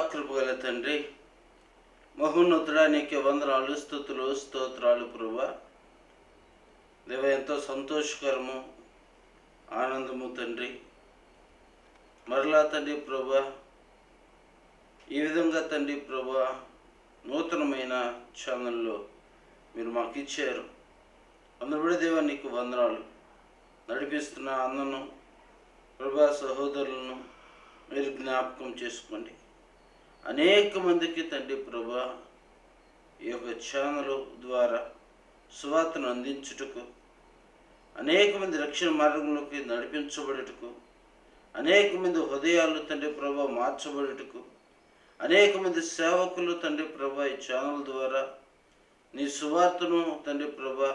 మహాకృపగల తండ్రి, మహోన్నతుడా, నీకే వందనాలు, స్తుతులు, స్తోత్రాలు ప్రభువా. దేవ, ఎంతో సంతోషకరము, ఆనందము తండ్రి. మరలా తండ్రి ప్రభువా, ఈ విధంగా తండ్రి ప్రభువా నూతనమైన ఛానల్లో మీరు మాకు ఇచ్చారు. అందులో కూడా దేవా నీకు వందనాలు. నడిపిస్తున్న అన్నను ప్రభా సహోదరులను మీరు జ్ఞాపకం చేసుకోండి. అనేక మందికి తండ్రి ప్రభా ఈ యొక్క ఛానల్ ద్వారా సువార్తను అందించుటకు, అనేక మంది రక్షణ మార్గంలోకి నడిపించబడుటకు, అనేక మంది హృదయాలు తండ్రి ప్రభా మార్చబడుటకు, అనేక మంది సేవకులు తండ్రి ప్రభా ఈ ఛానల్ ద్వారా నీ సువార్తను తండ్రి ప్రభా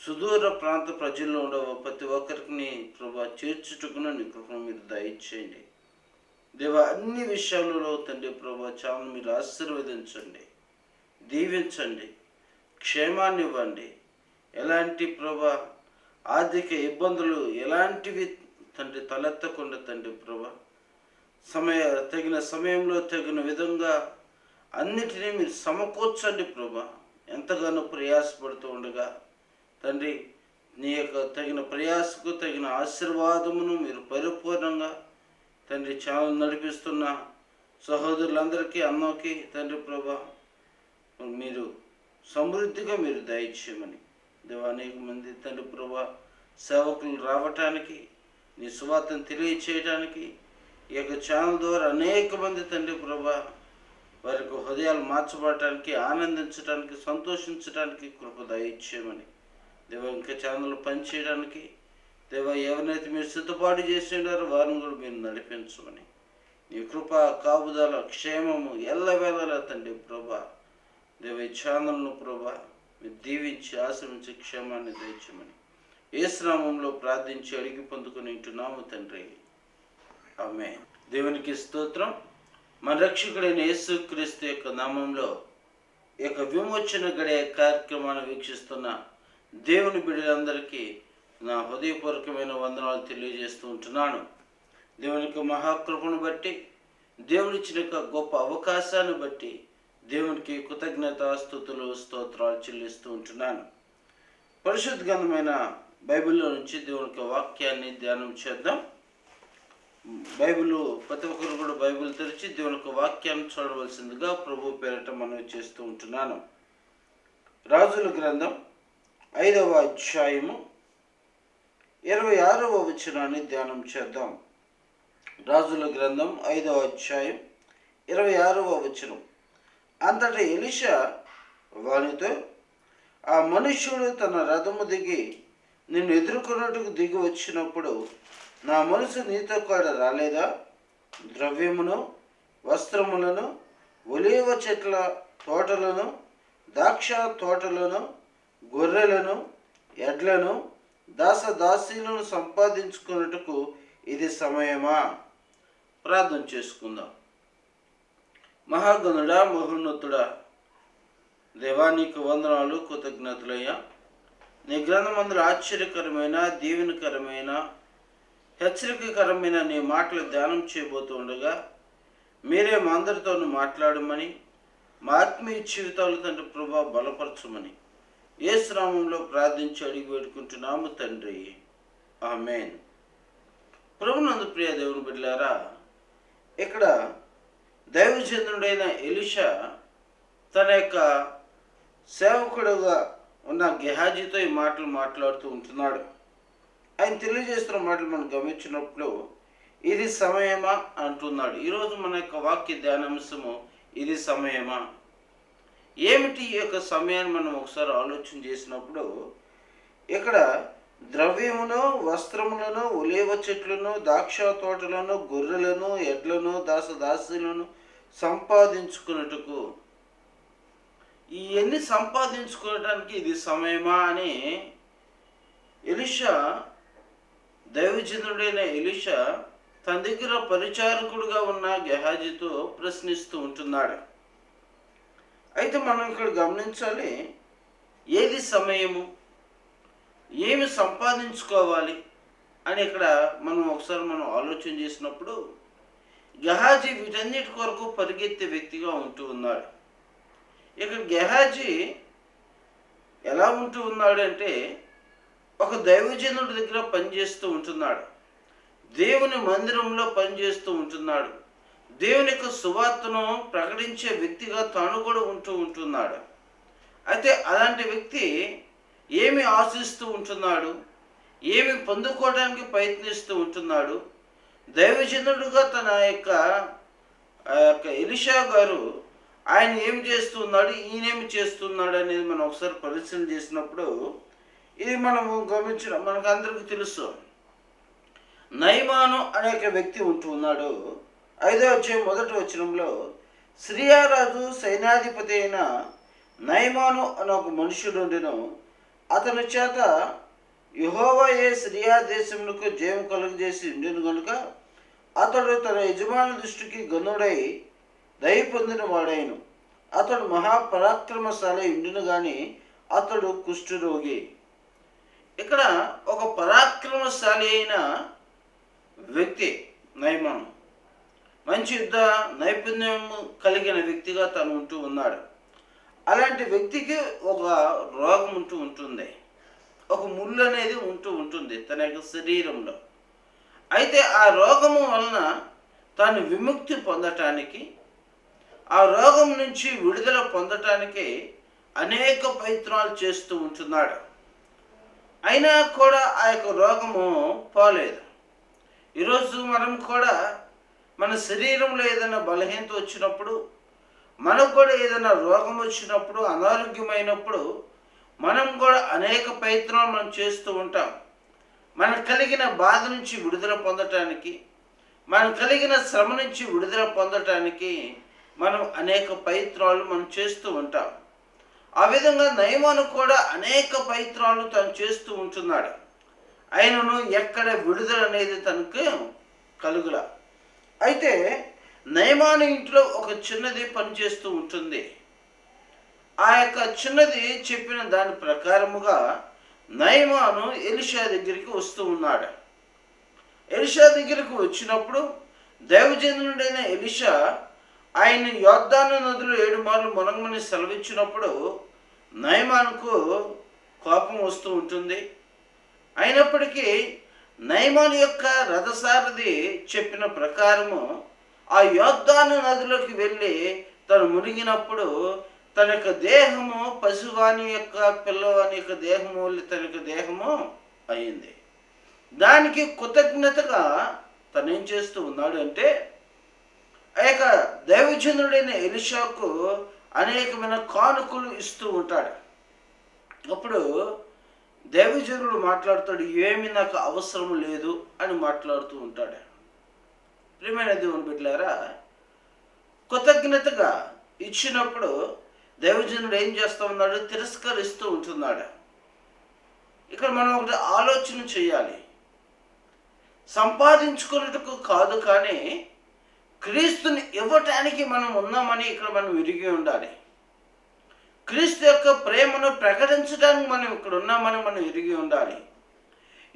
సుదూర ప్రాంత ప్రజల్లో ఉండవ ప్రతి ఒక్కరికి నీ ప్రభా చేర్చుటకును నీ కృపను మీరు దయచేయండి. దేవ, అన్ని విషయాలలో తండ్రి ప్రభా ఛానల్ మీరు ఆశీర్వదించండి, దీవించండి, క్షేమాన్ని ఇవ్వండి. ఎలాంటి ప్రభా ఆర్థిక ఇబ్బందులు ఎలాంటివి తండ్రి తలెత్తకుండా తండ్రి ప్రభా తగిన సమయంలో తగిన విధంగా అన్నిటినీ మీరు సమకూర్చండి ప్రభా. ఎంతగానో ప్రయాసపడుతూ ఉండగా తండ్రి నీ యొక్క తగిన ప్రయాసకు తగిన ఆశీర్వాదమును మీరు పరిపూర్ణంగా తండ్రి ఛానల్ నడిపిస్తున్న సహోదరులందరికీ, అన్నకి తండ్రి ప్రభా మీరు సమృద్ధిగా మీరు దయచేయమని. దేవా, అనేక మంది తండ్రి ప్రభా సేవకులు రావటానికి, నీ సువార్తను తెలియచేయటానికి ఈ యొక్క ఛానల్ ద్వారా అనేక మంది తండ్రి ప్రభా వారికి హృదయాలు మార్చబడటానికి, ఆనందించడానికి, సంతోషించడానికి కృప దయచేయమని. దేవ, ఇంకా ఛానల్ పనిచేయడానికి దేవ ఎవరినైతే మీరు సిద్ధపాటు చేసి ఉన్నారో వారిని కూడా మీరు నడిపించమని. నీ కృప, కాపుదల, క్షేమము ఎల్లవేళలా తండ్రి ప్రభా దేవ ఈ ఛానల్ను ప్రభా మీరు దీవించి ఆశ్రమించి క్షేమాన్ని దయచేయమని యేసు నామములో ప్రార్థించి అడిగి పొందుకుని ఉంటున్నాము తండ్రి, ఆమేన్. దేవునికి స్తోత్రం. మన రక్షకుడైన యేసుక్రీస్తు యొక్క నామంలో ఈ యొక్క విమోచన గడియ కార్యక్రమాన్ని వీక్షిస్తున్న దేవుని బిడ్డలందరికీ నా హృదయపూర్వకమైన వందనాలు తెలియజేస్తూ ఉంటున్నాను. దేవునికి మహాకృపను బట్టి, దేవునిచ్చిన గొప్ప అవకాశాన్ని బట్టి దేవునికి కృతజ్ఞతాస్తుతులు, స్తోత్రాలు చెల్లిస్తూ ఉంటున్నాను. పరిశుద్ధ గ్రంథమైన బైబిల్లో నుంచి దేవునికి వాక్యాన్ని ధ్యానం చేద్దాం. బైబిల్ ప్రతి ఒక్కరు కూడా బైబిల్ తెరిచి దేవునికి వాక్యాన్ని చూడవలసిందిగా ప్రభు పేరట మనవి చేస్తూ ఉంటున్నాను. రాజుల గ్రంథం 5వ అధ్యాయము 26వ వచనాన్ని ధ్యానం చేద్దాం. రాజుల గ్రంథం 5వ అధ్యాయం 26వ వచనం. అంతటా ఎలీషా వానితో, ఆ మనుష్యుడు తన రథము దిగి నిన్ను ఎదుర్కొన్నట్టుకు దిగి వచ్చినప్పుడు నా మనసు నీతో కూడా రాలేదా? ద్రవ్యమును, వస్త్రములను, ఒలీవ చెట్ల తోటలను, ద్రాక్ష తోటలను, గొర్రెలను, ఎడ్లను, దాసదాసీలను సంపాదించుకున్నట్టుకు ఇది సమయమా? ప్రార్థన చేసుకుందాం. మహాగణుడా, మహోన్నతుడా, దేవా నీకు వందనాలు, కృతజ్ఞతలయ్యా. నీ గ్రంథమందులో ఆశ్చర్యకరమైన, దీవెనకరమైన, హెచ్చరికకరమైన నీ మాటలు ధ్యానం చేయబోతూ ఉండగా మీరే మా అందరితోనూ మాట్లాడమని, మా ఆత్మీయ జీవితాలు తండ్రి ప్రభా బలపరచమని యేసు నామములో ప్రార్థించి అడిగి వేడుకుంటున్నాము తండ్రి, ఆమేన్. ప్రభునందు ప్రియ దేవుని బిడ్డలారా, ఇక్కడ దైవజనుడైన ఎలీషా తన యొక్క సేవకుడుగా ఉన్న గెహాజీతో ఈ మాటలు మాట్లాడుతూ ఉంటున్నాడు. ఆయన తెలియజేస్తున్న మాటలు మనం గమనించినప్పుడు ఇది సమయమా అంటున్నాడు. ఈరోజు మన యొక్క వాక్య ధ్యానాంశము ఇది సమయమా. ఏమిటి ఈ యొక్క సమయాన్ని మనం ఒకసారి ఆలోచన చేసినప్పుడు ఇక్కడ ద్రవ్యమును, వస్త్రములను, ఒలీవ చెట్లను, ద్రాక్ష తోటలను, గొర్రెలను, ఎడ్లను, దాసదాసీలను సంపాదించుకున్నట్టుకు, ఇవన్నీ సంపాదించుకోవడానికి ఇది సమయమా అని ఎలీషా, దైవజనుడైన ఎలీషా తన దగ్గర పరిచారకుడుగా ఉన్న గెహాజీతో ప్రశ్నిస్తూ ఉంటున్నాడు. అయితే మనం ఇక్కడ గమనించాలి, ఏది సమయము, ఏమి సంపాదించుకోవాలి అని ఇక్కడ మనం ఒకసారి ఆలోచన చేసినప్పుడు గెహాజీ వీటన్నిటి కొరకు పరిగెత్తే వ్యక్తిగా ఉంటూ ఉన్నాడు. ఇక్కడ గెహాజీ ఎలా ఉంటూ ఉన్నాడు అంటే, ఒక దైవజనుడి దగ్గర పనిచేస్తూ ఉంటున్నాడు, దేవుని మందిరంలో పనిచేస్తూ ఉంటున్నాడు, దేవుని యొక్క సువార్తను ప్రకటించే వ్యక్తిగా తాను కూడా ఉంటున్నాడు. అయితే అలాంటి వ్యక్తి ఏమి ఆశిస్తూ ఉంటున్నాడు, ఏమి పొందుకోవడానికి ప్రయత్నిస్తూ ఉంటున్నాడు? దైవజనుడుగా తన యొక్క ఎలీషా గారు ఆయన ఏం చేస్తున్నాడు, ఈయనేమి చేస్తున్నాడు అనేది మనం ఒకసారి పరిశీలన చేసినప్పుడు ఇది మనము మనకు అందరికీ తెలుసు. నయమాను అనే వ్యక్తి ఉంటున్నాడు. 5వ అధ్యాయం 1వ వచనంలో, సిరియా రాజు సైన్యాధిపతి అయిన నయమాను అనే ఒక మనుషుడుండెను. అతని చేత యెహోవాయే సిరియా దేశమునకు జయం కలుగజేసి ఉండెను కనుక అతడు తన యజమాని దృష్టికి గనుడై దయ పొందిన వాడైను. అతడు మహాపరాక్రమశాలి ఉండును కానీ అతడు కుష్ఠరోగి. ఇక్కడ ఒక పరాక్రమశాలి అయిన వ్యక్తి నయమాను, మంచి యుద్ధ నైపుణ్యం కలిగిన వ్యక్తిగా తను ఉంటూ ఉన్నాడు. అలాంటి వ్యక్తికి ఒక రోగం ఉంటుంది, ఒక ముళ్ళు అనేది ఉంటుంది తన యొక్క శరీరంలో. అయితే ఆ రోగము వలన తాను విముక్తి పొందటానికి, ఆ రోగం నుంచి విడుదల పొందటానికి అనేక ప్రయత్నాలు చేస్తూ ఉంటున్నాడు. అయినా కూడా ఆ యొక్క రోగము పోలేదు. ఈరోజు మనం కూడా మన శరీరంలో ఏదైనా బలహీనత వచ్చినప్పుడు, మనకు కూడా ఏదైనా రోగం వచ్చినప్పుడు, అనారోగ్యమైనప్పుడు మనం కూడా అనేక ప్రయత్నాలు మనం చేస్తూ ఉంటాం. మనకు కలిగిన బాధ నుంచి విడుదల పొందటానికి, మనకు కలిగిన శ్రమ నుంచి విడుదల పొందటానికి మనం అనేక ప్రయత్నాలు మనం చేస్తూ ఉంటాం. ఆ విధంగా నయమాను కూడా అనేక ప్రయత్నాలు తను చేస్తూ ఉంటున్నాడు. ఆయనను ఎక్కడ విడుదల అనేది తనకు కలుగుల. అయితే నయమాను ఇంట్లో ఒక చిన్నది పనిచేస్తూ ఉంటుంది. ఆ యొక్క చిన్నది చెప్పిన దాని ప్రకారముగా నయమాను ఎలీషా దగ్గరికి వస్తూ ఉన్నాడు. ఎలీషా దగ్గరికి వచ్చినప్పుడు దైవజనుడైన ఎలీషా ఆయన యొర్దాను నదిలో 7 మార్లు మునగమని సెలవిచ్చినప్పుడు నయమానుకు కోపం వస్తూ ఉంటుంది. అయినప్పటికీ నయమాను యొక్క రథసారథి చెప్పిన ప్రకారము ఆ యొర్దాను నదిలోకి వెళ్ళి తను మునిగినప్పుడు తన యొక్క దేహము పశువాని యొక్క పిల్లవాని యొక్క దేహము వల్ల తన యొక్క దేహము అయింది. దానికి కృతజ్ఞతగా తను ఏం చేస్తూ ఉన్నాడు అంటే, ఆ యొక్క దైవజనుడైన ఎలీషాకు అనేకమైన కానుకలు ఇస్తూ ఉంటాడు. అప్పుడు దైవజనుడు మాట్లాడుతాడు, ఏమి నాకు అవసరం లేదు అని మాట్లాడుతూ ఉంటాడు. ప్రియమైన దేవుని బిడ్డలారా, కృతజ్ఞతగా ఇచ్చినప్పుడు దైవజనుడు ఏం చేస్తూ ఉన్నాడు, తిరస్కరిస్తూ ఉంటున్నాడు. ఇక్కడ మనం ఒకటి ఆలోచన చేయాలి. సంపాదించుకున్నట్టుకు కాదు, కానీ క్రీస్తుని ఇవ్వటానికి మనం ఉన్నామని ఇక్కడ మనం విరిగి ఉండాలి. క్రీస్తు యొక్క ప్రేమను ప్రకటించడానికి మనం ఇక్కడ ఉన్నామని మనం విరిగి ఉండాలి.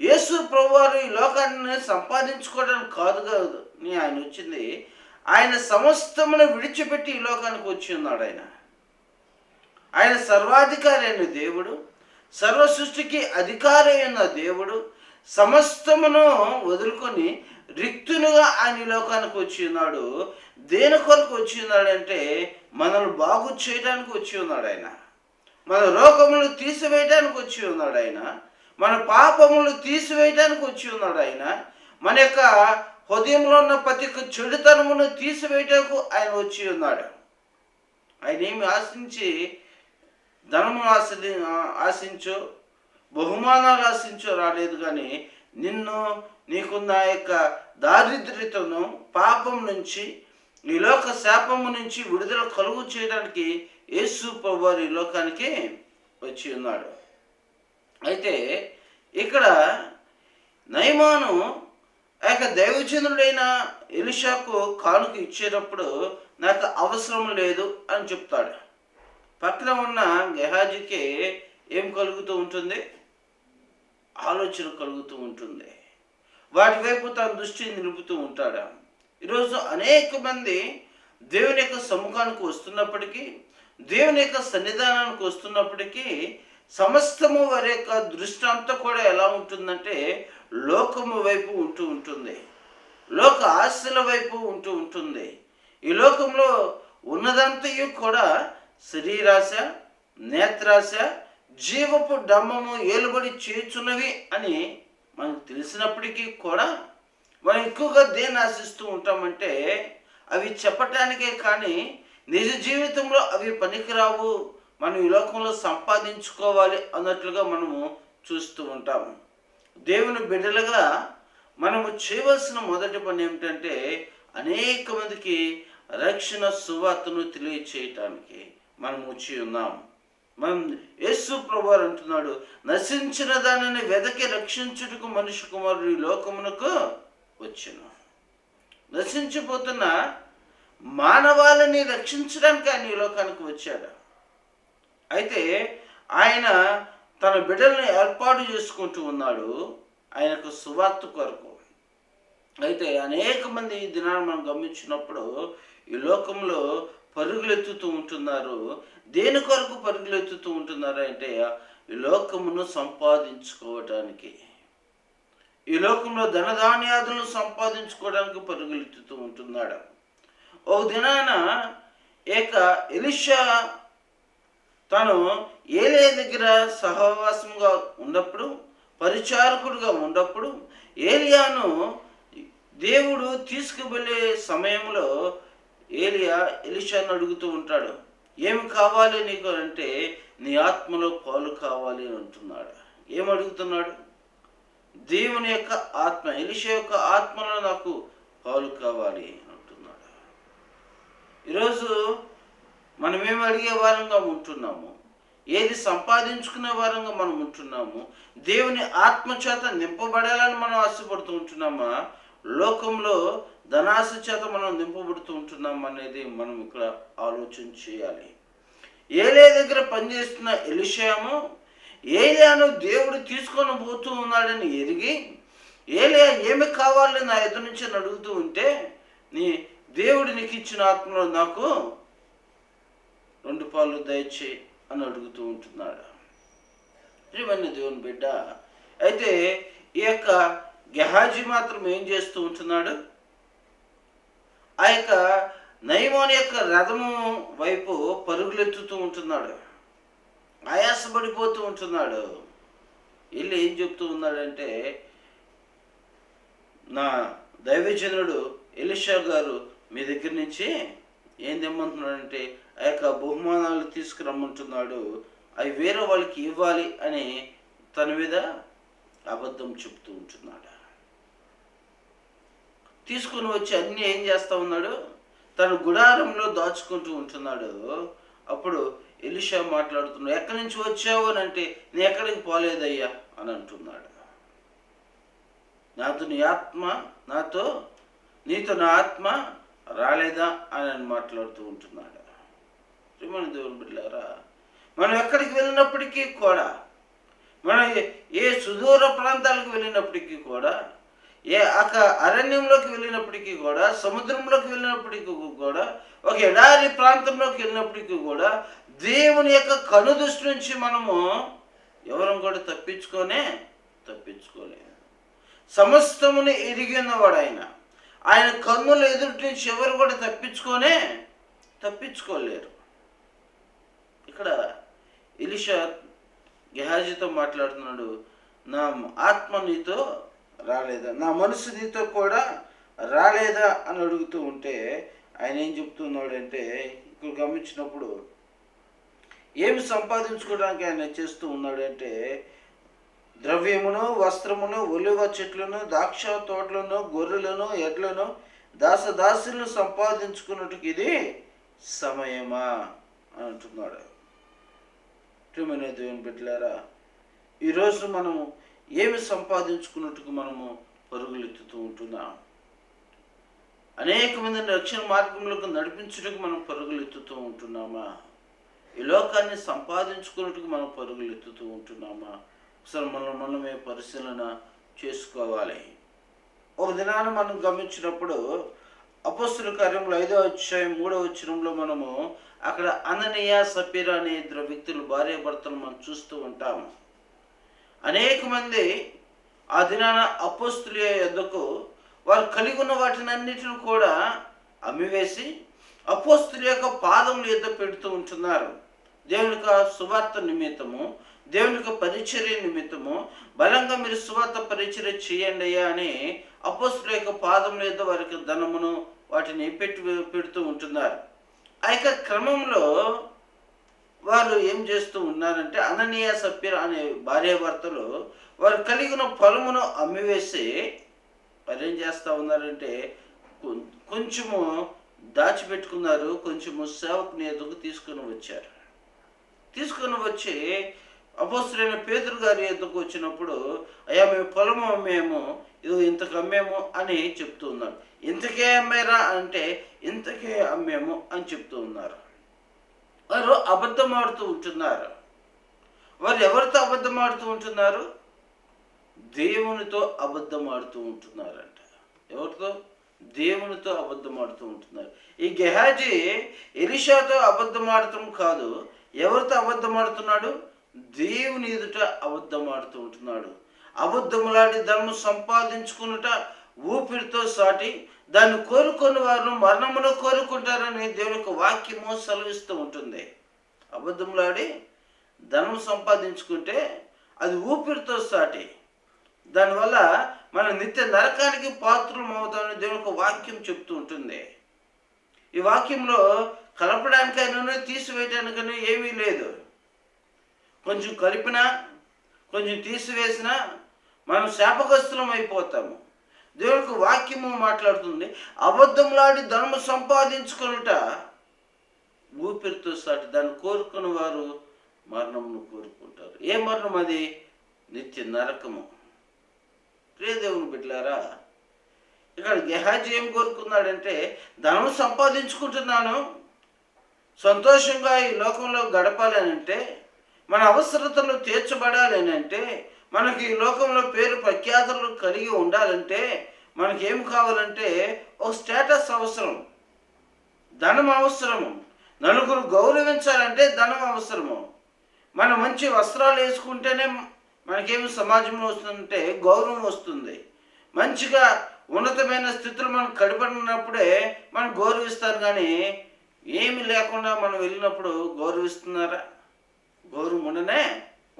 యేసు ప్రభువారు ఈ లోకాన్ని సంపాదించుకోవడానికి కాదు అని ఆయన వచ్చింది. ఆయన సమస్తమును విడిచిపెట్టి ఈ లోకానికి వచ్చి ఉన్నాడు. ఆయన సర్వాధికారి అయిన దేవుడు, సర్వ సృష్టికి అధికారి అయిన దేవుడు, సమస్తమును వదులుకొని రిక్తునుగా ఆయన లోకానికి వచ్చి ఉన్నాడు. దేని కొరకు వచ్చి ఉన్నాడంటే మనల్ని బాగు చేయడానికి వచ్చి ఉన్నాడు ఆయన. మన రోగములు తీసివేయడానికి వచ్చి ఉన్నాడు ఆయన. మన పాపములు తీసివేయడానికి వచ్చి ఉన్నాడు ఆయన. మన యొక్క హృదయంలో ఉన్న ప్రతి ఒక్క చెడుతనమును తీసివేయటకు ఆయన వచ్చి ఉన్నాడు. ఆయన ఏమి ఆశించి ధనము ఆశించో బహుమానాలు ఆశించో రాలేదు, కానీ నిన్ను నీకున్న యొక్క దారిద్ర్యతను, పాపం నుంచి, ఈ లోక శాపము నుంచి విడుదల కలుగు చేయడానికి యేసు ప్రభువారు ఈ లోకానికి వచ్చి ఉన్నాడు. అయితే ఇక్కడ నయమాను ఆ యొక్క దైవజనుడైన ఎలీషాకు కానుక ఇచ్చేటప్పుడు నాకు అవసరం లేదు అని చెప్తాడు. పక్కన ఉన్న గెహాజీకి ఏం కలుగుతూ ఉంటుంది, ఆలోచన కలుగుతూ ఉంటుంది. వాటి వైపు తన దృష్టిని నిలుపుతూ ఉంటాడు. ఈరోజు అనేక మంది దేవుని యొక్క సముఖానికి వస్తున్నప్పటికీ, దేవుని యొక్క సన్నిధానానికి వస్తున్నప్పటికీ సమస్తము వారి యొక్క దృష్టి అంతా కూడా ఎలా ఉంటుందంటే లోకము వైపు ఉంటుంది, లోక ఆశల వైపు ఉంటుంది. ఈ లోకంలో ఉన్నదంతయు కూడా శరీరాశ, నేత్రాశ, జీవపు డమ్మము ఏలుబడి చేయుచున్నవి అని మనకు తెలిసినప్పటికీ కూడా మనం ఎక్కువగా దేన్ని ఆశిస్తూ ఉంటామంటే అవి చెప్పటానికే కానీ నిజ జీవితంలో అవి పనికిరావు, మనం ఈ లోకంలో సంపాదించుకోవాలి అన్నట్లుగా మనము చూస్తూ ఉంటాము. దేవుని బిడ్డలుగా మనము చేయవలసిన మొదటి పని ఏమిటంటే అనేక మందికి రక్షణ సువార్తను తెలియచేయటానికి మనం వచ్చి ఉన్నాం. మనం యేసు ప్రభువారు అంటున్నాడు, నశించిన దానిని వెదకి రక్షించుటకు మనిషి కుమారుడు ఈ లోకమునకు వచ్చెను. నశించిపోతున్న మానవాళిని రక్షించడానికి ఆయన ఈ లోకానికి వచ్చాడు. అయితే ఆయన తన బిడ్డల్ని ఏర్పాటు చేసుకుంటూ ఉన్నాడు ఆయనకు సువార్త కొరకు. అయితే అనేక మంది ఈ దినాన్ని మనం గమనించినప్పుడు ఈ లోకంలో పరుగులెత్తుతూ ఉంటున్నారు. దేని కొరకు పరుగులెత్తుతూ ఉంటున్నారు అంటే ఈ లోకమును సంపాదించుకోవటానికి, ఈ లోకంలో ధనధాన్యాదులను సంపాదించుకోవడానికి పరుగులెత్తుతూ ఉంటున్నాడు. ఒక దినాన ఎలీషా తను ఏలియా దగ్గర సహవాసంగా ఉన్నప్పుడు, పరిచారకుడుగా ఉన్నప్పుడు ఏలియాను దేవుడు తీసుకువెళ్ళే సమయంలో ఎలీషాను అడుగుతూ ఉంటాడు, ఏమి కావాలి నీకు అంటే నీ ఆత్మలో పాలు కావాలి అని అంటున్నాడు. ఏం అడుగుతున్నాడు? దేవుని యొక్క ఆత్మ, ఎలీషా యొక్క ఆత్మలో నాకు పాలు కావాలి అంటున్నాడు. ఈరోజు మనం ఏమి అడిగే వారంగా ఉంటున్నాము, ఏది సంపాదించుకునే వారంగా మనం ఉంటున్నాము, దేవుని ఆత్మ చేత నింపబడాలని మనం ఆశపడుతూ ఉంటున్నామా, లోకంలో ధనాశ చేత మనం నింపబడుతూ ఉంటున్నాం అనేది మనం ఇక్కడ ఆలోచన చేయాలి. ఏలియా దగ్గర పనిచేస్తున్న ఎలీషాము ఏలియాను దేవుడు తీసుకొని పోతూ ఉన్నాడని ఎరిగి ఏలియా ఏమి కావాలని నా ఎదురు నుంచి అడుగుతూ ఉంటే, నీ దేవుడు నీకు ఇచ్చిన ఆత్మలో నాకు 2 పాలు దయచేయి అని అడుగుతూ ఉంటున్నాడు. ప్రియమైన దేవుని బిడ్డ, అయితే ఈ యొక్క గెహాజీ మాత్రం ఏం చేస్తూ ఉంటున్నాడు? ఆ యొక్క నయమోని యొక్క రథము వైపు పరుగులెత్తుతూ ఉంటున్నాడు, ఆయాసపడిపోతూ ఉంటున్నాడు. వీళ్ళు ఏం చెప్తూ ఉన్నాడంటే, నా దైవజనుడు ఎలీషా గారు మీ దగ్గర నుంచి ఏం తెమ్మంటున్నాడంటే ఆ యొక్క బహుమానాలు తీసుకురమ్మంటున్నాడు, అవి వేరే వాళ్ళకి ఇవ్వాలి అని తన మీద అబద్ధం చెప్తూ ఉంటున్నాడు. తీసుకుని వచ్చి అన్నీ ఏం చేస్తూ ఉన్నాడు? తన గుడారంలో దాచుకుంటూ ఉంటున్నాడు. అప్పుడు ఎలీషా మాట్లాడుతున్నాడు, ఎక్కడి నుంచి వచ్చావు అని అంటే, నేను ఎక్కడికి పోలేదయ్యా అని అంటున్నాడు. నీతో నా ఆత్మ రాలేదా అని మాట్లాడుతూ ఉంటున్నాడు. ప్రియమైన దేవుని బిడ్డలారా, మనం ఎక్కడికి వెళ్ళినప్పటికీ కూడా, మనం ఏ సుదూర ప్రాంతాలకు వెళ్ళినప్పటికీ కూడా, ఏ అరణ్యంలోకి వెళ్ళినప్పటికీ కూడా, సముద్రంలోకి వెళ్ళినప్పటికీ కూడా, ఒక ఎడారి ప్రాంతంలోకి వెళ్ళినప్పటికీ కూడా దేవుని యొక్క కనుదృష్టి నుంచి మనము ఎవరం కూడా తప్పించుకోలేము. సమస్తమును ఎరిగి ఉన్నవాడు ఆయన కన్నుల ఎదుటి నుంచి ఎవరు కూడా తప్పించుకోలేరు. ఇక్కడ ఎలీషా గెహాజీతో మాట్లాడుతున్నాడు, నా ఆత్మ నీతో రాలేదా, నా మనసు నీతో కూడా రాలేదా అని అడుగుతూ ఉంటే ఆయన ఏం చెప్తున్నాడంటే, ఇక్కడ గమనించినప్పుడు ఏమి సంపాదించుకోవడానికి ఆయన చేస్తూ ఉన్నాడంటే, ద్రవ్యమును, వస్త్రమును, ఒలివ చెట్లను, ద్రాక్ష తోటలను, గొర్రెలను, ఎడ్లను, దాసదాసులను సంపాదించుకున్నట్టుకు ఇది సమయమా అని అంటున్నాడు. ప్రియమైన దేవుని బిడ్డలారా, ఈరోజు మనము ఏమి సంపాదించుకున్నట్టుకు మనము పరుగులెత్తుతూ ఉంటున్నాం. అనేక మందిని రక్షణ మార్గంలోకి నడిపించుటకు మనం పరుగులెత్తుతూ ఉంటున్నామా? ఈ లోకాన్ని సంపాదించుకున్నట్టుకు మనం పరుగులెత్తుతూ ఉంటున్నామా? ఒకసారి మనమే పరిశీలన చేసుకోవాలి. ఒక దినాన్ని మనం గమనించినప్పుడు అపోస్తుల కార్యములు 5వ అధ్యాయం 3వ వచనంలో మనము అక్కడ అననీయ సపీరా అనే ఇద్దరు వ్యక్తులు భార్యాభర్తలు మనం చూస్తూ ఉంటాము. అనేక మంది ఆ దినాన అపోస్తుల యొద్దకు వారు కలిగి ఉన్న వాటినన్నిటిని కూడా అమ్మివేసి అపోస్తుల యొక్క పాదముల యొద్ద పెడుతూ ఉంటున్నారు. దేవుని యొక్క సువార్త నిమిత్తము, దేవుని యొక్క పరిచర్య నిమిత్తము బలంగా మీరు సువార్త పరిచర్య చేయండి అయ్యా అని అపోస్తుల యొక్క పాదముల యొద్ద వారికి ధనమును వాటిని పెడుతూ ఉంటున్నారు. ఆ యొక్క క్రమంలో వారు ఏం చేస్తూ ఉన్నారంటే అననీయ సపీరా అనే భార్యాభర్తలు వారు కలిగిన పొలమును అమ్మివేసి వారు ఏం చేస్తూ ఉన్నారంటే కొంచెము దాచిపెట్టుకున్నారు, కొంచెము సేవకుని ఎదుగు తీసుకొని వచ్చి అపోస్తలుడైన పేతురు గారి ఎద్దుకు వచ్చినప్పుడు, అయ్యా మేము పొలము అమ్మేము, ఇది ఇంతకు అమ్మేము అని చెప్తూ ఉన్నారు. ఇంతకే అమ్మారా అంటే ఇంతకే అమ్మేము అని చెప్తూ ఉన్నారు. వారు అబద్ధం ఆడుతూ ఉంటున్నారు. వారు ఎవరితో అబద్ధం ఆడుతూ ఉంటున్నారు? దేవునితో అబద్ధం ఆడుతూ ఉంటున్నారంట. ఎవరితో? దేవునితో అబద్ధం ఆడుతూ ఉంటున్నారు. ఈ గెహాజీ ఎలీషాతో అబద్ధం ఆడటం కాదు, ఎవరితో అబద్ధం ఆడుతున్నాడు? దేవుని ఎదుట అబద్ధం ఆడుతూ ఉంటున్నాడు. అబద్ధములాడి ధనము సంపాదించుకున్నట ఊపిరితో సాటి దాన్ని కోరుకుని వారు మరణమును కోరుకుంటారని దేవుని యొక్క వాక్యము సెలవిస్తూ ఉంటుంది. అబద్ధములాడి ధనం సంపాదించుకుంటే అది ఊపిరితో సాటి, దానివల్ల మన నిత్య నరకానికి పాత్రలు అవుతామని దేవుని యొక్క వాక్యం చెప్తూ ఉంటుంది. ఈ వాక్యంలో కలపడానికైనా తీసివేయడానికైనా ఏమీ లేదు. కొంచెం కలిపినా కొంచెం తీసివేసినా మనం శాపగ్రస్తులం అయిపోతాము. దేవునికి వాక్యము మాట్లాడుతుంది, అబద్ధంలాడి ధనము సంపాదించుకొనుట ఊపిరితో సాటి దాన్ని కోరుకుని వారు మరణమును కోరుకుంటారు. ఏ మరణం అది? నిత్య నరకము. ప్రియ దేవుని బిడ్డలారా, ఇక్కడ గెహాజీ ఏం కోరుకున్నాడంటే ధనం సంపాదించుకుంటున్నాను, సంతోషంగా ఈ లోకంలో గడపాలి అని అంటే, మన అవసరతలు తీర్చబడాలి అని అంటే, మనకి ఈ లోకంలో పేరు ప్రఖ్యాతులు కలిగి ఉండాలంటే మనకేం కావాలంటే ఒక స్టేటస్ అవసరం, ధనం అవసరము. నలుగురు గౌరవించాలంటే ధనం అవసరము. మనం మంచి వస్త్రాలు వేసుకుంటేనే మనకేమి సమాజంలో వస్తుందంటే గౌరవం వస్తుంది. మంచిగా ఉన్నతమైన స్థితులు మనం కడిపడినప్పుడే మనం గౌరవిస్తారు. కానీ ఏమి లేకుండా మనం వెళ్ళినప్పుడు గౌరవిస్తున్నారా? గౌరవం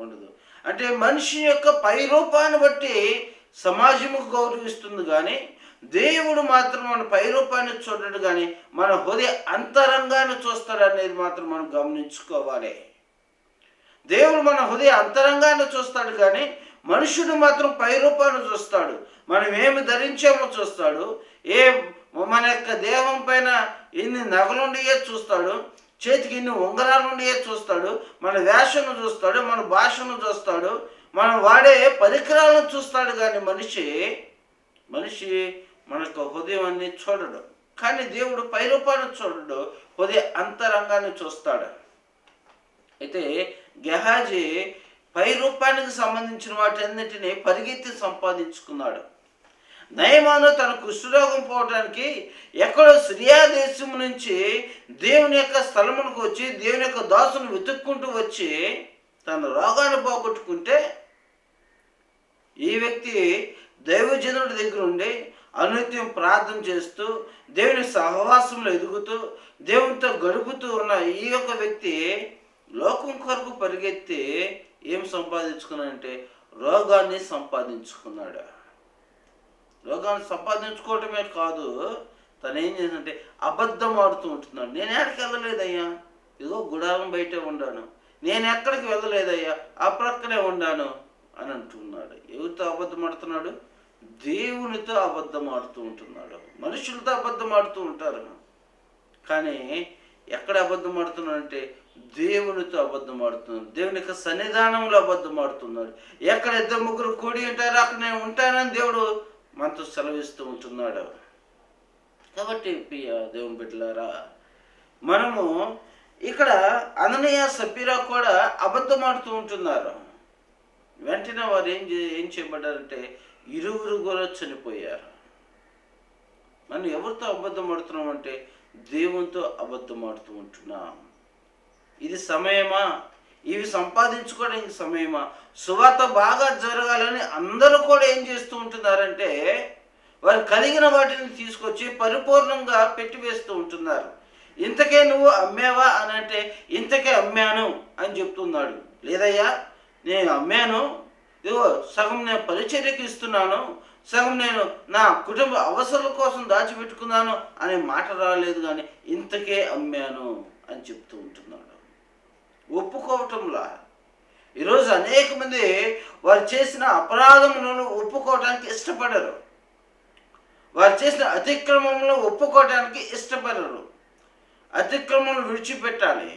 ఉండదు. అంటే మనిషి యొక్క పై రూపాన్ని బట్టి సమాజము గౌరవిస్తుంది, కానీ దేవుడు మాత్రం మన పై రూపాన్ని చూడడు, కానీ మన హృదయ అంతరంగాన్ని చూస్తాడు అనేది మాత్రం మనం గమనించుకోవాలి. దేవుడు మన హృదయ అంతరంగాన్ని చూస్తాడు, కానీ మనుషుడు మాత్రం పై రూపాన్ని చూస్తాడు. మనం ఏమి ధరించామో చూస్తాడు, మన యొక్క దేహం పైన ఎన్ని నగలుండియే చూస్తాడు, చేతికి ఇన్ని ఉంగరాలుండియే చూస్తాడు, మన వేషను చూస్తాడు, మన భాషను చూస్తాడు, మనం వాడే పరికరాలను చూస్తాడు. కానీ మనిషి మన యొక్క హృదయాన్ని చూడడు. కానీ దేవుడు పై రూపాన్ని చూడడు, హృదయ అంతరంగాన్ని చూస్తాడు. అయితే గెహాజీ పై రూపానికి సంబంధించిన వాటన్నిటిని పరిగెత్తి సంపాదించుకున్నాడు. నయమాను తన కుష్ఠరోగం పోవడానికి ఎక్కడో సిరియా దేశం నుంచి దేవుని యొక్క స్థలమునకు వచ్చి దేవుని యొక్క దాసును వెతుక్కుంటూ వచ్చి తన రోగాన్ని పోగొట్టుకుంటే, ఈ వ్యక్తి దైవజనుడి దగ్గర ఉండి అనునిత్యం ప్రార్థన చేస్తూ దేవుని సహవాసంలో ఎదుగుతూ దేవునితో గడుపుతూ ఉన్న ఈ యొక్క వ్యక్తి లోకం కొరకు పరిగెత్తి ఏం సంపాదించుకున్నాడంటే రోగాన్ని సంపాదించుకున్నాడు. రోగాన్ని సంపాదించుకోవటమే కాదు, తను ఏం చేసిందంటే అబద్ధం ఆడుతూ ఉంటున్నాడు. నేను ఎక్కడికి వెళ్ళలేదయ్యా, ఇదిగో గుడారం బయటే ఉండాను, నేను ఎక్కడికి వెళ్ళలేదయ్యా, ఆ ప్రక్కనే ఉండాను అని అంటున్నాడు. ఎవరితో అబద్ధం ఆడుతున్నాడు? దేవునితో అబద్ధం ఆడుతూ ఉంటున్నాడు. మనుషులతో అబద్ధం ఆడుతూ ఉంటారు, కానీ ఎక్కడ అబద్ధం ఆడుతున్నాడంటే దేవునితో అబద్ధం ఆడుతున్నాడు. దేవుని యొక్క సన్నిధానంలో అబద్ధం ఆడుతున్నాడు. ఎక్కడ ఇద్దరు ముగ్గురు కూడి ఉంటారో అక్కడ నేను ఉంటానని దేవుడు మనతో సెలవిస్తూ ఉంటున్నాడు. కాబట్టి దేవుని బిడ్డలారా, మనము ఇక్కడ అననీయ సపీరా కూడా అబద్ధం ఆడుతూ ఉంటున్నారు. వెంటనే వారు ఏం చేయబడ్డారంటే ఇరువురు కూడా చనిపోయారు. మనం ఎవరితో అబద్ధం ఆడుతున్నాం అంటే దేవునితో అబద్ధం ఆడుతూ ఉంటున్నాం. ఇది సమయమా? ఇవి సంపాదించుకోవడానికి సమయమా? సువార్త బాగా జరగాలని అందరూ కూడా ఏం చేస్తూ ఉంటున్నారంటే వారు కలిగిన వాటిని తీసుకొచ్చి పరిపూర్ణంగా పెట్టివేస్తూ ఉంటున్నారు. ఇంతకే నువ్వు అమ్మావా అని అంటే ఇంతకే అమ్మాను అని చెప్తున్నాడు. లేదయ్యా నేను అమ్మాను, ఇదిగో సగం నేను పరిచర్యకి ఇస్తున్నాను, సగం నేను నా కుటుంబ అవసరాల కోసం దాచిపెట్టుకున్నాను అనే మాట రాలేదు, కానీ ఇంతకే అమ్మాను అని చెప్తూ ఉంటున్నాడు. ఒప్పుకోవటంలా ఈరోజు అనేక మంది వారు చేసిన అపరాధములను ఒప్పుకోవటానికి ఇష్టపడరు. వారు చేసిన అతిక్రమములను ఒప్పుకోవటానికి ఇష్టపడరు. అతిక్రమమును విడిచిపెట్టాలి,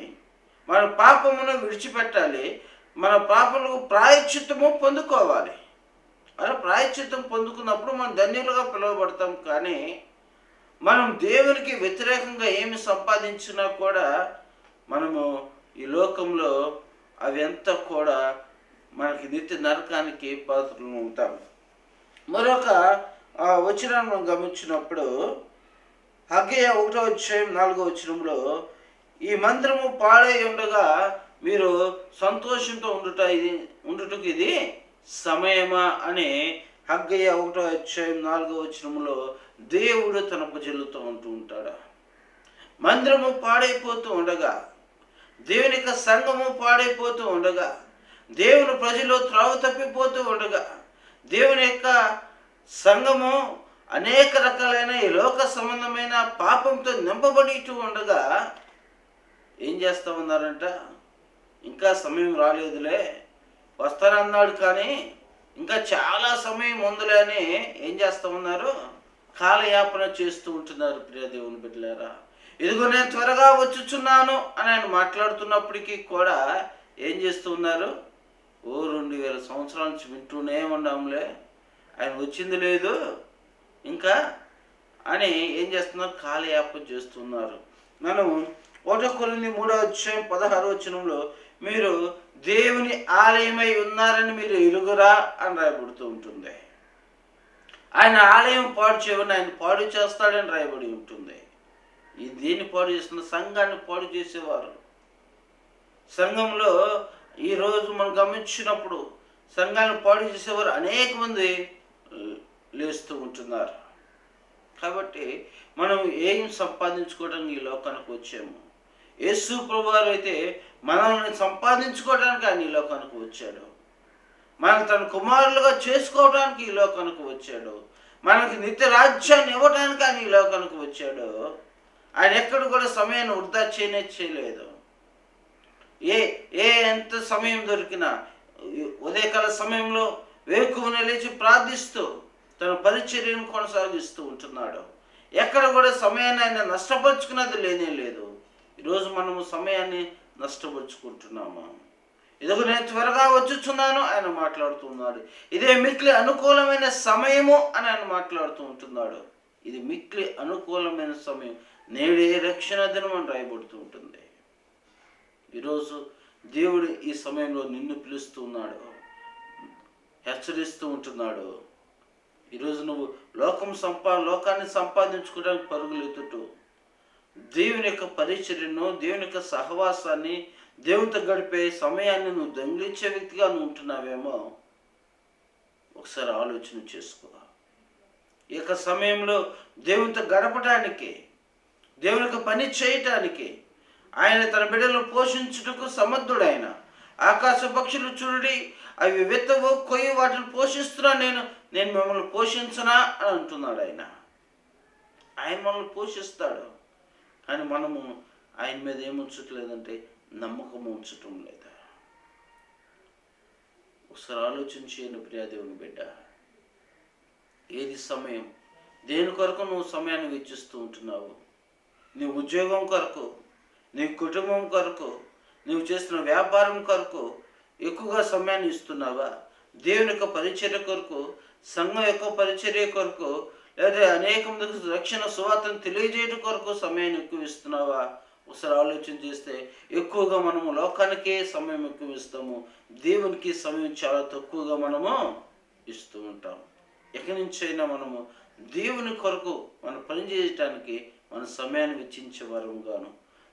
మన పాపమును విడిచిపెట్టాలి, మన పాపములకు ప్రాయశ్చిత్తము పొందుకోవాలి. అలా ప్రాయశ్చిత్తం పొందుకున్నప్పుడు మనం ధన్యులుగా పిలువబడతాం. కానీ మనం దేవునికి వ్యతిరేకంగా ఏమి సంపాదించినా కూడా మనము ఈ లోకంలో అవి అంతా కూడా మనకి నిత్య నరకానికి పాత్రలు ఉంటాం. మరొక వచనాన్ని మనం గమనించినప్పుడు హగ్గయ 1:4 ఈ మందిరము పాడై ఉండగా మీరు సంతోషంతో ఉండుటకు ఇది సమయమా అని హగ్గయ 1:4 దేవుడు తన ప్రజలతో ఉంటూ ఉంటాడు. మందిరము పాడైపోతూ ఉండగా, దేవుని యొక్క సంఘము పాడైపోతూ ఉండగా, దేవుని ప్రజలు త్రావు తప్పిపోతూ ఉండగా, దేవుని యొక్క సంఘము అనేక రకాలైన ఈ లోక సంబంధమైన పాపంతో నింపబడితూ ఉండగా ఏం చేస్తూ ఉన్నారంట? ఇంకా సమయం రాలేదులే, వస్తానన్నాడు కానీ ఇంకా చాలా సమయం ఉందిలే అని ఏం చేస్తూ ఉన్నారు? కాలయాపన చేస్తూ ఉంటున్నారు. ప్రియ దేవుని బిడ్డలారా, ఇదిగో నేను త్వరగా వచ్చుచున్నాను అని ఆయన మాట్లాడుతున్నప్పటికీ కూడా ఏం చేస్తూ ఉన్నారు? 2000 సంవత్సరాల నుంచి వింటూనే ఉన్నాంలే, ఆయన వచ్చింది లేదు ఇంకా అని ఏం చేస్తున్నారు? కాలయాపన చేస్తున్నారు. మనం 1 కొరింథీ 3:16 మీరు దేవుని ఆలయమై ఉన్నారని మీరు ఎరుగురా అని రాయబడుతూ ఉంటుంది. ఆయన ఆలయం పాడు చేయమని ఆయన పాడు చేస్తాడని రాయబడి ఉంటుంది. ఈ దేన్ని పాడు చేస్తున్న? సంఘాన్ని పాడు చేసేవారు. సంఘంలో ఈరోజు మనం గమనించినప్పుడు సంఘాన్ని పాడు చేసేవారు అనేక మంది లేస్తూ ఉంటున్నారు. కాబట్టి మనం ఏం సంపాదించుకోవడానికి ఈ లోకానికి వచ్చాము? యేసు ప్రభువారు అయితే మనల్ని సంపాదించుకోవడానికి ఆయన ఈ లోకానికి వచ్చాడు. మనం తన కుమారులుగా చేసుకోవడానికి ఈ లోకానికి వచ్చాడు. మనకి నిత్య రాజ్యాన్ని ఇవ్వడానికి ఆయన ఈ లోకానికి వచ్చాడు. ఆయన ఎక్కడ కూడా సమయాన్ని వృధా చేయలేదు. ఎంత సమయం దొరికినా ఉదయకాల సమయంలో వేకువనే లేచి ప్రార్థిస్తూ తన పరిచర్యను కొనసాగిస్తూ ఉంటున్నాడు. ఎక్కడ కూడా సమయాన్ని ఆయన నష్టపరుచుకున్నది లేనే లేదు. ఈరోజు మనము సమయాన్ని నష్టపరుచుకుంటున్నాము. ఇదిగో నేను త్వరగా వచ్చుచున్నాను ఆయన మాట్లాడుతున్నాడు. ఇదే మిక్కిలి అనుకూలమైన సమయము అని ఆయన మాట్లాడుతూ ఉంటున్నాడు. ఇది మిక్కిలి అనుకూలమైన సమయం, నేడే రక్షణ దినం అని రాయబడుతూ ఉంటుంది. ఈరోజు దేవుడు ఈ సమయంలో నిన్ను పిలుస్తూ ఉన్నాడు, హెచ్చరిస్తూ ఉంటున్నాడు. ఈరోజు నువ్వు లోకాన్ని సంపాదించుకోవడానికి పరుగులు ఎత్తుతూ దేవుని యొక్క పరిచర్యను, దేవుని యొక్క సహవాసాన్ని, దేవునితో గడిపే సమయాన్ని నువ్వు దొంగిలించే వ్యక్తిగా నువ్వు ఉంటున్నావేమో ఒకసారి ఆలోచన చేసుకో. ఈ యొక్క సమయంలో దేవునితో గడపడానికి, దేవుని యొక్క పని చేయటానికి, ఆయన తన బిడ్డలను పోషించుటకు సమర్థుడైన. ఆకాశ పక్షులు చూడండి, అవి విత్తవు కొయ్యి, వాటిని పోషిస్తున్నా నేను మిమ్మల్ని పోషించనా అని అంటున్నాడు ఆయన. ఆయన మనల్ని పోషిస్తాడు, కానీ మనము ఆయన మీద ఏముంచట్లేదంటే నమ్మకం ఉంచటం లేదా. ఒకసారి ఆలోచించేయండి ప్రియా దేవుని బిడ్డ. ఏది సమయం? దేని కొరకు నువ్వు సమయాన్ని వెచ్చిస్తూ ఉంటున్నావు? నీ ఉద్యోగం కొరకు, నీ కుటుంబం కొరకు, నువ్వు చేస్తున్న వ్యాపారం కొరకు ఎక్కువగా సమయాన్ని ఇస్తున్నావా? దేవుని యొక్క పరిచర్య కొరకు, సంఘం యొక్క పరిచర్య కొరకు, లేదా అనేక మందికి రక్షణ సువార్తను తెలియజేయడం కొరకు సమయాన్ని ఎక్కువ ఇస్తున్నావా? ఒకసారి ఆలోచన చేస్తే ఎక్కువగా మనము లోకానికే సమయం ఎక్కువ ఇస్తాము, దేవునికి సమయం చాలా తక్కువగా మనము ఇస్తూ ఉంటాం. ఎక్కడి నుంచైనా మనము దేవుని కొరకు మనం పని చేయటానికి మన సమయాన్ని వెచ్చించే వారముగాను,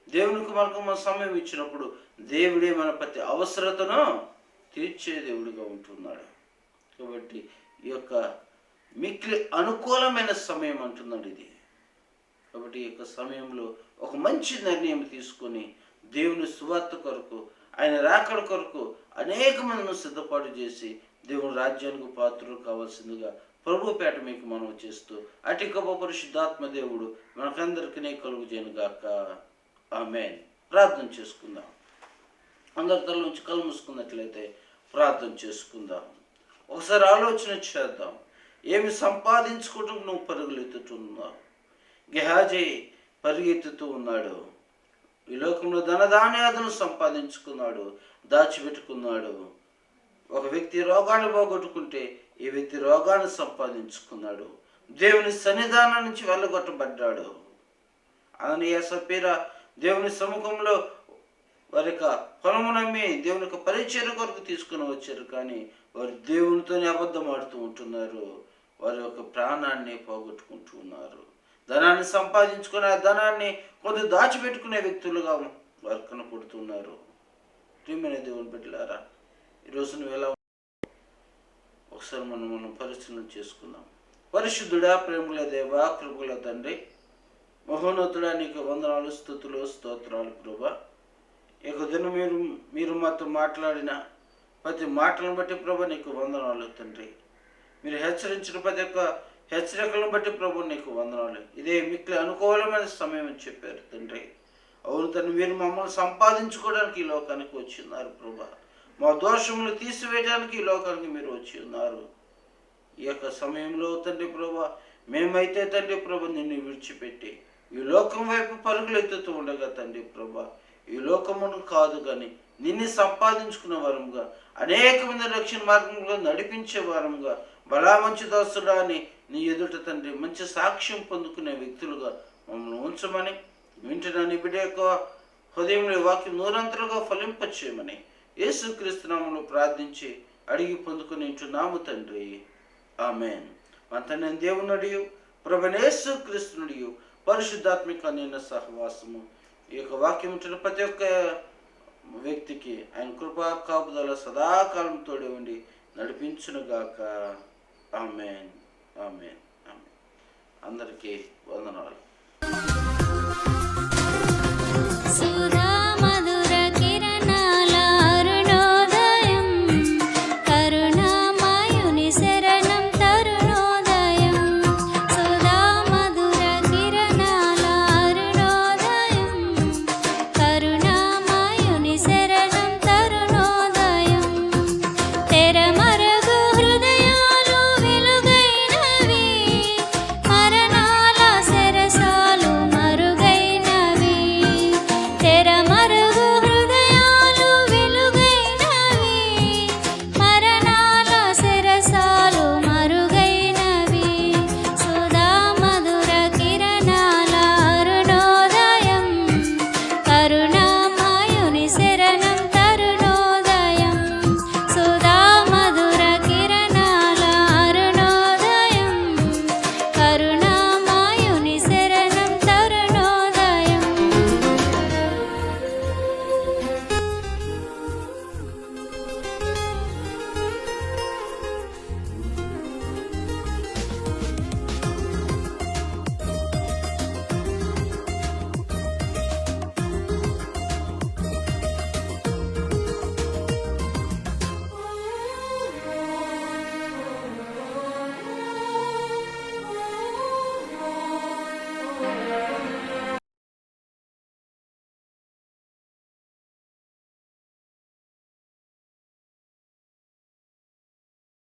దేవునికి మనకు మన సమయం ఇచ్చినప్పుడు దేవుడే మన ప్రతి అవసరతను తీర్చే దేవుడిగా ఉంటున్నాడు. కాబట్టి ఈ యొక్క మిక్కిలి అనుకూలమైన సమయం అంటున్నాడు ఇది. కాబట్టి ఈ యొక్క సమయంలో ఒక మంచి నిర్ణయం తీసుకొని దేవుని సువార్త కొరకు, ఆయన రాకడ కొరకు అనేక మందిని సిద్ధపాటు చేసి దేవుని రాజ్యానికి పాత్రలు కావాల్సిందిగా ప్రభు పేట మీకు మనం చేస్తూ అటు గొప్ప పరిశుద్ధాత్మ దేవుడు మనకందరికీ కలుగు చేయనుగాక. ఆమేన్. ప్రార్థన చేసుకుందాం. అందరి తల నుంచి కళ్ళు మూసుకున్నట్లయితే ప్రార్థన చేసుకుందాం. ఒకసారి ఆలోచన చేద్దాం. ఏమి సంపాదించుకోవటం నువ్వు పరుగులెత్తుతున్నావు? గెహాజీ పరిగెత్తుతూ ఉన్నాడు. ఈ లోకంలో ధనధాన్యాదులు సంపాదించుకున్నాడు, దాచిపెట్టుకున్నాడు. ఒక వ్యక్తి రోగాన్ని పోగొట్టుకుంటే ఈ వ్యక్తి రోగాన్ని సంపాదించుకున్నాడు. దేవుని సన్నిధానం నుంచి వెళ్ళగొట్టబడ్డాడు. అననీయ సప్పీరా దేవుని సముఖంలో వారి యొక్క పొలము నమ్మి దేవుని యొక్క పరిచర్య కొరకు తీసుకుని వచ్చారు, కానీ వారు దేవునితోనే అబద్ధం ఆడుతూ ఉంటున్నారు. వారి యొక్క ప్రాణాన్ని పోగొట్టుకుంటూ ఉన్నారు. ధనాన్ని సంపాదించుకుని ఆ ధనాన్ని కొంత దాచిపెట్టుకునే వ్యక్తులుగా వారు కనపడుతున్నారు. ప్రియమైన దేవుని బిడ్డలారా, ఈరోజు నువ్వు ఎలా ఒకసారి మనం పరిశీలన చేసుకుందాం. పరిశుద్ధుడా, ప్రేమల దేవా, కృపల తండ్రి, మహోన్నతుడా, నీకు వందనాలు, స్తుతులు, స్తోత్రాలు ప్రభా. ఈ యొక్క దినం మీరు మాతో మాట్లాడిన ప్రతి మాటలను బట్టి ప్రభా నీకు వందనాలు తండ్రి. మీరు హెచ్చరించిన ప్రతి ఒక్క హెచ్చరికలను బట్టి ప్రభు నీకు వందనాలు. ఇదే మిక్కిలి అనుకూలమైన సమయం అని చెప్పారు తండ్రి. అవును తండ్రి, మీరు మమ్మల్ని సంపాదించుకోవడానికి ఈ లోకానికి వచ్చి ఉన్నారు ప్రభా. మా దోషములు తీసివేయడానికి ఈ లోకానికి మీరు వచ్చి ఉన్నారు. ఈ యొక్క సమయంలో తండ్రి ప్రభా, మేమైతే తండ్రి ప్రభు నిన్ను విడిచిపెట్టి ఈ లోకం వైపు పరుగులు ఎత్తుతూ ఉండగా తండ్రి ప్రభా, ఈ లోకమును కాదు కానీ నిన్ను సంపాదించుకునే వారముగా, అనేక మంది రక్షణ మార్గంలో నడిపించే వారముగా, బలా మంచి దాసుడా అని నీ ఎదుట తండ్రి మంచి సాక్ష్యం పొందుకునే వ్యక్తులుగా మమ్మల్ని ఉంచమని, వింటున్న నీ బిడ్డ యొక్క హృదయంలో వాక్యం నూరంతలుగా ఫలింపచేయమని యేసుక్రీస్తు నామములో ప్రార్థించి అడిగి పొందుకుని ఉంటున్నాము తండ్రి. ఆమేన్. మన తండ్రి దేవునుడియు ప్రభువైన యేసుక్రీస్తునుడియు పరిశుద్ధాత్మిక నిన్న సహవాసము ఈ యొక్క వాక్యం ఉంటున్న ప్రతి ఒక్క వ్యక్తికి ఆయన కృపా కాపుదల సదాకాలం తోడే ఉండి నడిపించునుగాక. ఆమేన్. ఆమేన్. ఆమేన్. అందరికీ వందనాలు.